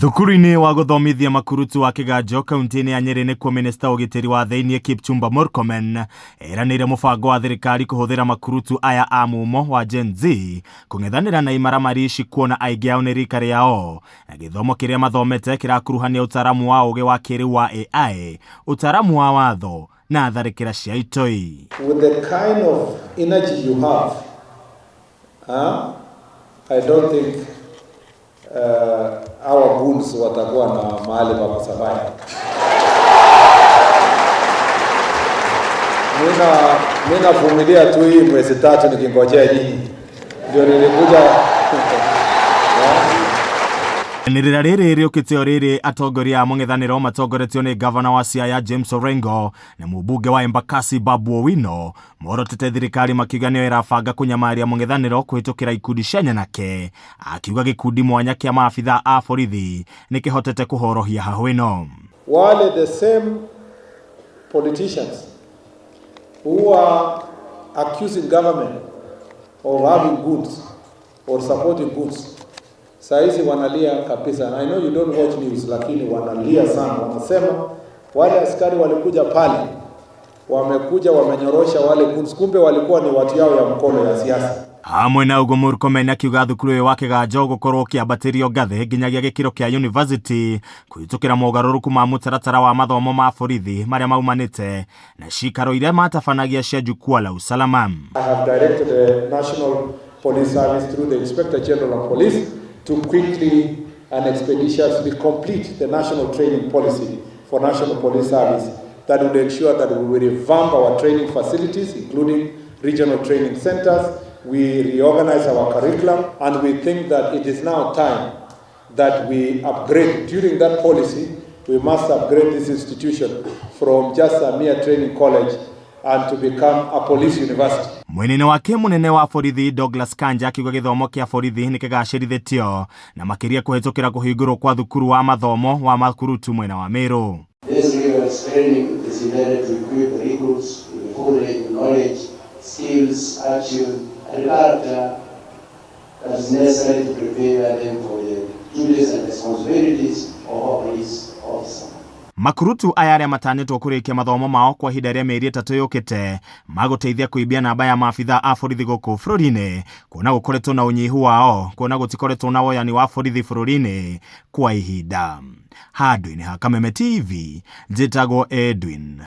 Thukuru-inĩ wa gũthomithia makurutu wa Kĩganjo kaunti-inĩ ya Nyeri nĩkuo minista ũgitĩri wa thĩinĩ Kipchumba Murkomen eranĩire mũbango wa thirikari kũhũthĩra makurutu aya a mumo wa Gen Z kũng'ethanĩra na imaramari ici kuona aingĩ ao nĩ rika rĩao na gĩthomo kĩrĩa mathomete kĩrakuruhania ũtaramu wa ũgĩ wa kĩrĩu wa AI, ũtaramu wa watho na tharĩkĩra cia itoi. With the kind of energy you have, I don't think our goons watakuwa na mahali pa kusabai. Mina vumilia tu hii mwezi tatu nikingojea nyinyi. Ndio nilikuja. Nirira rĩrĩ rĩũkĩte o rĩrĩ atongoria a mũng'ethanĩro matongoretio nĩ gavana wa Siaya James Orengo na mũmbunge wa Embakasi Babu Owino morotete thirikari makiuga nĩyo ĩrabanga kũnyamaria mũng'ethanĩro kũhĩtũkĩra ikundi cia nyanake, akiuga gĩkundi mwanya kĩa maabitha a borithi nĩkĩhotete kũhorohia hahũ ĩno. Wale the same politicians who are accusing government of having goods or supporting goods, saizi wanalia kabisa. I know you don't watch news, lakini wanalia sana. Wanasema wale askari walikuja pale, wamekuja wamenyorosha wale goods, kumbe walikuwa ni watu yao ya mkono ya siasa. Hamwe na ũguo Murkomen akiuga thukuru ũyũ wa Kĩganjo gũkorwo kĩambatĩrio ngathĩ nginyagia gĩkĩro kĩa university kũhĩtũkĩra mogarũrũku ma mũtaratara wa mathomo ma borithi marĩa maumanĩte na cikaro iria matabanagia cia jukwaa la usalama. I have directed the National Police Service through the Inspector General of Police to quickly and expeditiously complete the national training policy for National Police Service that would ensure that we will revamp our training facilities, including regional training centers. We reorganize our curriculum, and we think that it is now time that we upgrade. During that policy, we must upgrade this institution from just a mere training college and to become a police university. Mwene wake munene wa borithi Douglas Kanja akiuga gĩthomo kĩa borithi nĩkĩgacĩrithĩtio na makĩria kũhĩtũkĩra kũhingũrwo kwa thukuru wa mathomo wa makurutu mwena wa Meru. This rigorous training is intended to equip recruits with full knowledge, skills, attitude, and character that is necessary to prepare them for the duties and responsibilities of a police officer. Makurutu aya arĩa matanyĩtwo kũrĩkia mathomo mao kwa ihinda rĩa mĩeri 3 yũkĩte magũteithia kũimbia namba ya maabitha a borithi gũkũ bũrũri-inĩ, kuona gũkoretwo na ũnyihu wao, kuona gũtikoretwo na woyani wa borithi bũrũri-inĩ kwa ihinda. Handũ-inĩ ha Kameme TV, njĩtagwo Edwin.